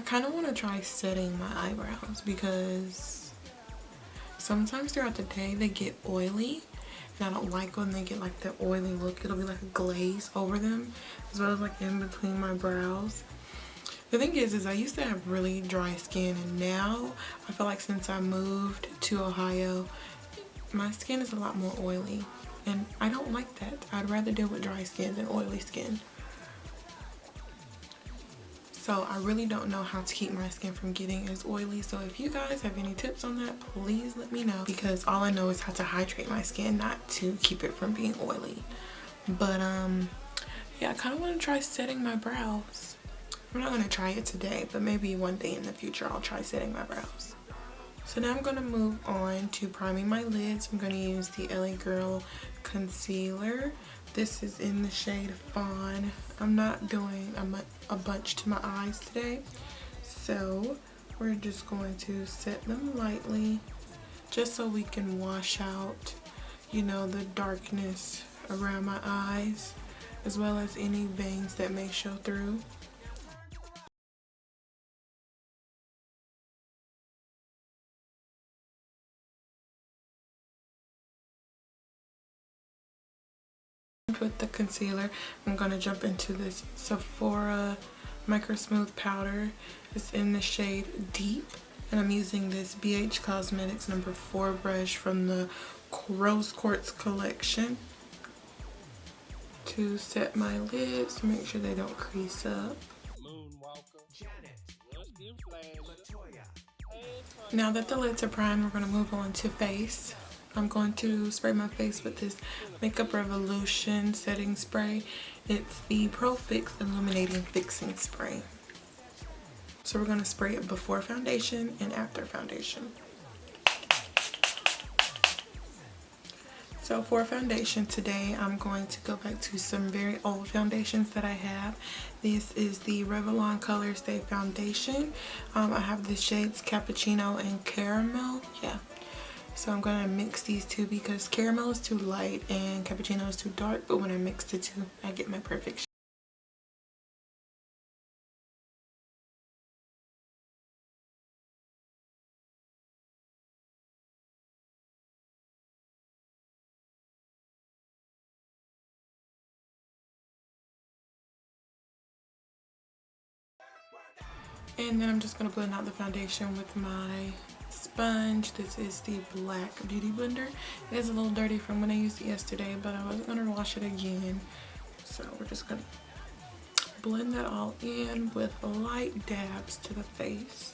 kind of want to try setting my eyebrows because sometimes throughout the day they get oily, and I don't like when they get like the oily look. It'll be like a glaze over them, as well as like in between my brows. The thing is I used to have really dry skin, and now I feel like since I moved to Ohio, my skin is a lot more oily, and I don't like that. I'd rather deal with dry skin than oily skin. So I really don't know how to keep my skin from getting as oily. So if you guys have any tips on that, please let me know, because all I know is how to hydrate my skin, not to keep it from being oily. But yeah, I kind of want to try setting my brows. I'm not going to try it today, but maybe one day in the future I'll try setting my brows. So now I'm going to move on to priming my lids. I'm going to use the LA Girl Concealer. This is in the shade Fawn. I'm not doing a bunch to my eyes today, so we're just going to set them lightly just so we can wash out, you know, the darkness around my eyes, as well as any veins that may show through. With the concealer, I'm going to jump into this Sephora Micro Smooth Powder. It's in the shade Deep, and I'm using this BH Cosmetics No. 4 brush from the Rose Quartz collection to set my lids to make sure they don't crease up. Now that the lids are primed, we're going to move on to face. I'm going to spray my face with this Makeup Revolution setting spray. It's the Pro Fix Illuminating Fixing Spray. So we're going to spray it before foundation and after foundation. So for foundation today, I'm going to go back to some very old foundations that I have. This is the Revlon Color Stay Foundation. I have the shades Cappuccino and Caramel. Yeah. So I'm going to mix these two because caramel is too light and cappuccino is too dark, but when I mix the two, I get my perfect shade. And then I'm just going to blend out the foundation with my sponge. This is the Black Beauty Blender. It is a little dirty from when I used it yesterday, but I wasn't going to wash it again. So we're just going to blend that all in with light dabs to the face.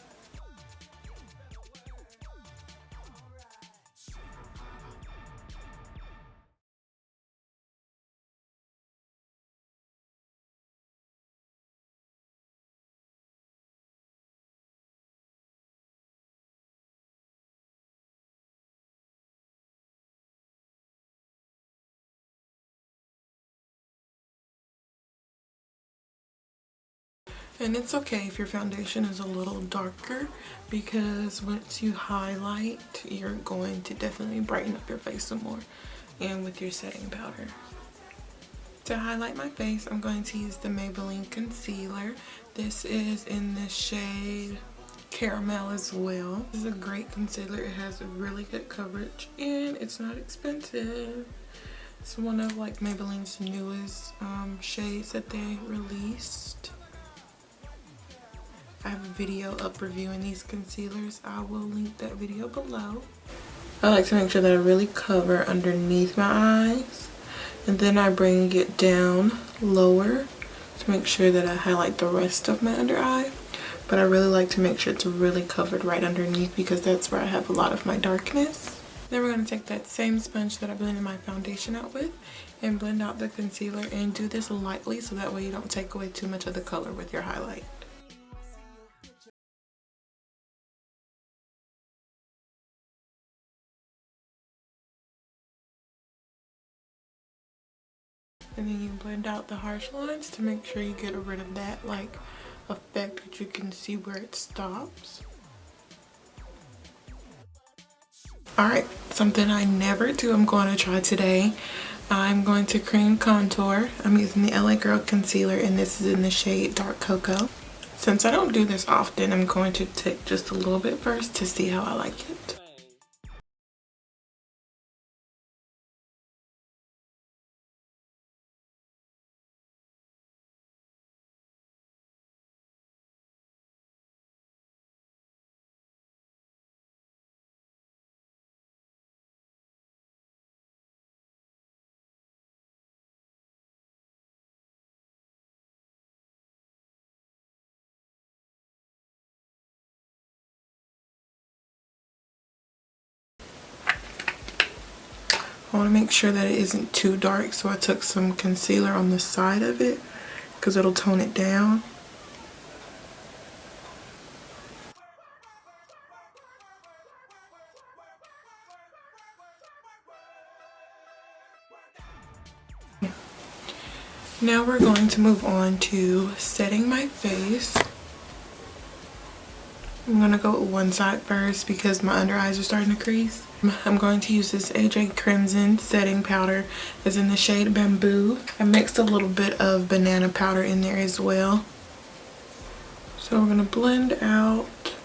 And it's okay if your foundation is a little darker, because once you highlight, you're going to definitely brighten up your face some more, and with your setting powder. To highlight my face, I'm going to use the Maybelline Concealer. This is in the shade Caramel as well. This is a great concealer. It has really good coverage and it's not expensive. It's one of like Maybelline's newest shades that they released. I have a video up reviewing these concealers. I will link that video below. I like to make sure that I really cover underneath my eyes, and then I bring it down lower to make sure that I highlight the rest of my under eye. But I really like to make sure it's really covered right underneath, because that's where I have a lot of my darkness. Then we're going to take that same sponge that I blended my foundation out with and blend out the concealer, and do this lightly so that way you don't take away too much of the color with your highlight. And then you blend out the harsh lines to make sure you get rid of that like effect that you can see where it stops. Alright, something I never do, I'm going to try today. I'm going to cream contour. I'm using the LA Girl Concealer, and this is in the shade Dark Cocoa. Since I don't do this often, I'm going to take just a little bit first to see how I like it. I want to make sure that it isn't too dark, so I took some concealer on the side of it because it'll tone it down. Now we're going to move on to setting my face. I'm going to go with one side first because my under eyes are starting to crease. I'm going to use this AJ Crimson setting powder. It's in the shade Bamboo. I mixed a little bit of banana powder in there as well. So we're going to blend out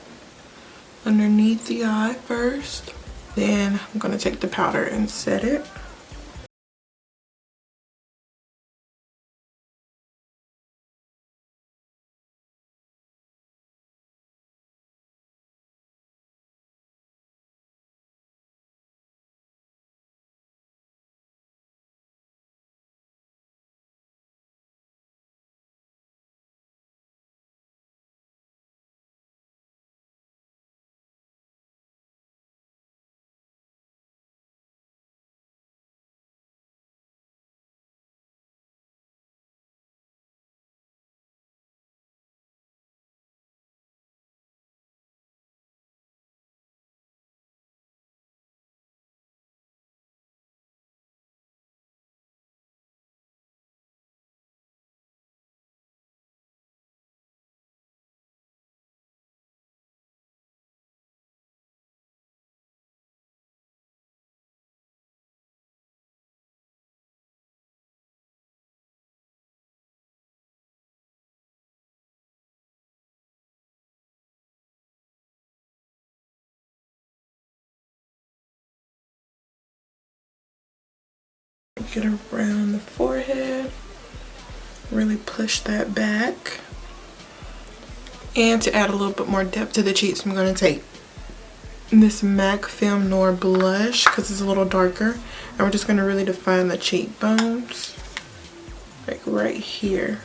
underneath the eye first. Then I'm going to take the powder and set it. Get around the forehead, really push that back. And to add a little bit more depth to the cheeks, I'm going to take this MAC Film Noir blush because it's a little darker. And we're just going to really define the cheekbones, like right here.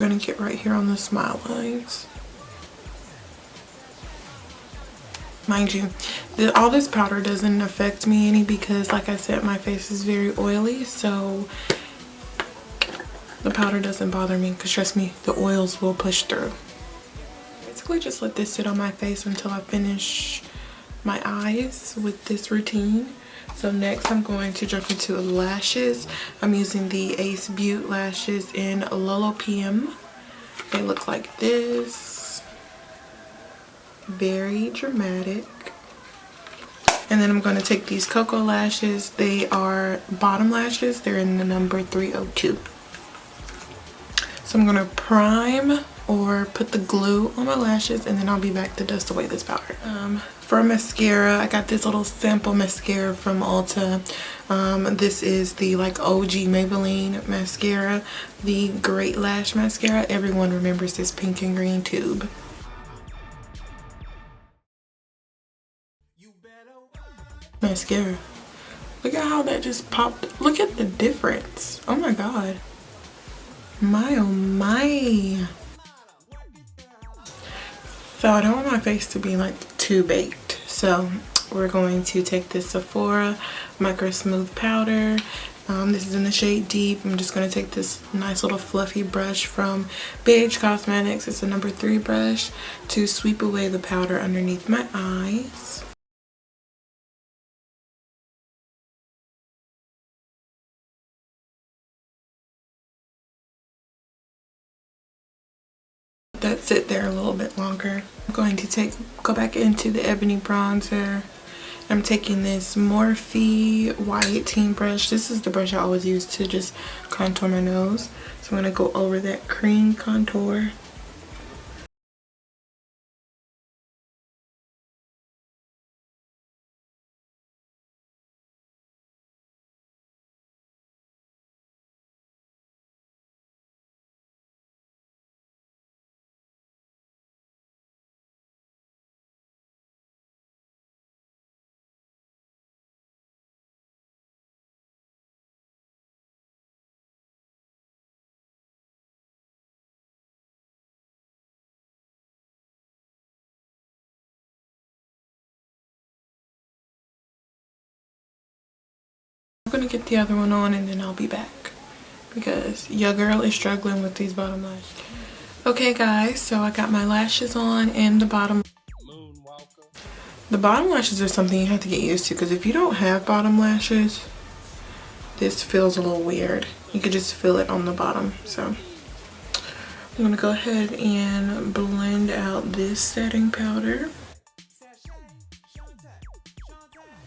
I'm going to get right here on the smile lines. Mind you, all this powder doesn't affect me any because, like I said, my face is very oily, so the powder doesn't bother me because, trust me, the oils will push through. Basically, just let this sit on my face until I finish my eyes with this routine. So next I'm going to jump into lashes. I'm using the Ace Beauty lashes in Lolo PM. They look like this. Very dramatic. And then I'm going to take these Cocoa lashes. They are bottom lashes. They're in the number 302. So I'm going to prime or put the glue on my lashes, and then I'll be back to dust away this powder. For mascara, I got this little sample mascara from Ulta. This is the like OG Maybelline mascara, the Great Lash Mascara. Everyone remembers this pink and green tube. Mascara. Look at how that just popped. Look at the difference. Oh my god. My oh my. So I don't want my face to be like too baked. So we're going to take this Sephora Micro Smooth Powder. This is in the shade Deep. I'm just going to take this nice little fluffy brush from Beige Cosmetics. It's a number 3 brush to sweep away the powder underneath my eyes. that sit there a little bit longer. I'm going to go back into the ebony bronzer. I'm taking this Morphe white teen brush. This is the brush I always use to just contour my nose. So I'm going to go over that cream contour. I'm gonna get the other one on and then I'll be back because your girl is struggling with these bottom lashes. Okay guys, so I got my lashes on and the bottom. The bottom lashes are something you have to get used to because if you don't have bottom lashes, this feels a little weird. You could just feel it on the bottom. So I'm gonna go ahead and blend out this setting powder.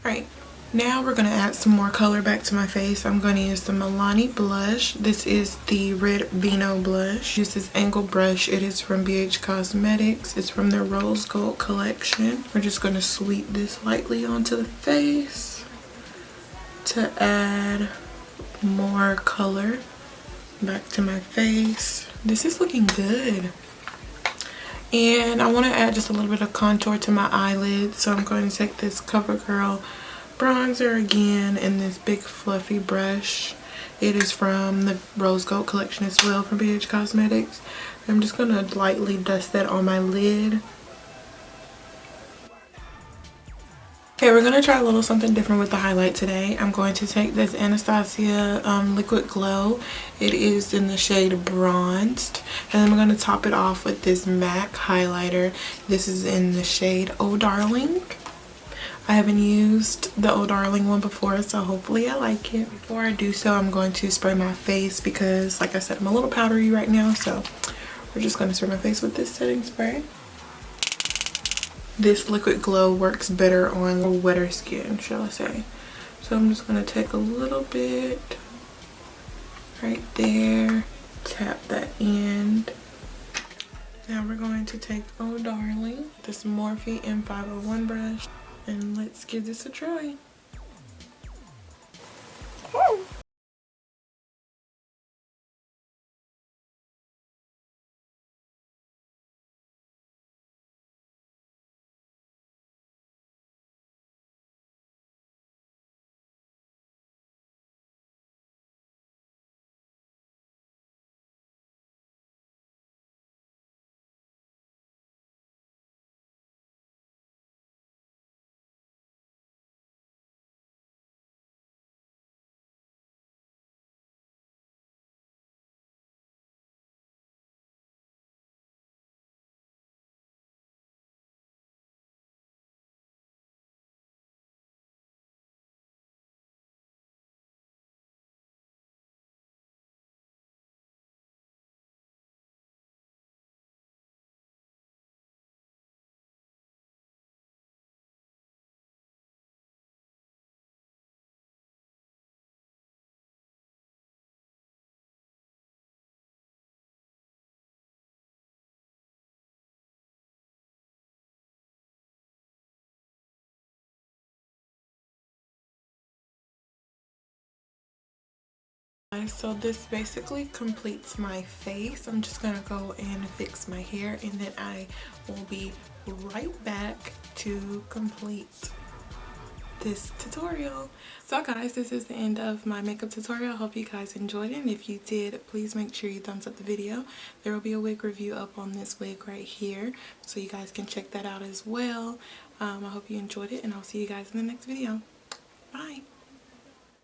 Alright, now we're going to add some more color back to my face. I'm going to use the Milani blush. This is the Red Vino blush. Use this angled brush. It is from BH Cosmetics. It's from their Rose Gold collection. We're just going to sweep this lightly onto the face to add more color back to my face. This is looking good. And I want to add just a little bit of contour to my eyelids. So I'm going to take this CoverGirl bronzer again in this big fluffy brush. It is from the Rose Gold collection as well from BH Cosmetics. I'm just going to lightly dust that on my lid. Okay, we're going to try a little something different with the highlight today. I'm going to take this Anastasia Liquid Glow. It is in the shade Bronzed. And then I'm going to top it off with this MAC highlighter. This is in the shade Oh Darling. I haven't used the Oh Darling one before, so hopefully I like it. Before I do so, I'm going to spray my face because, like I said, I'm a little powdery right now. So we're just going to spray my face with this setting spray. This Liquid Glow works better on wetter skin, shall I say. So I'm just going to take a little bit right there, tap that end. Now we're going to take Oh Darling, this Morphe M501 brush, and let's give this a try. So this basically completes my face. I'm just gonna go and fix my hair and then I will be right back to complete this tutorial. So guys, this is the end of my makeup tutorial. I hope you guys enjoyed it, and if you did, please make sure you thumbs up the video. There will be a wig review up on this wig right here, so you guys can check that out as well. I hope you enjoyed it, and I'll see you guys in the next video. Bye.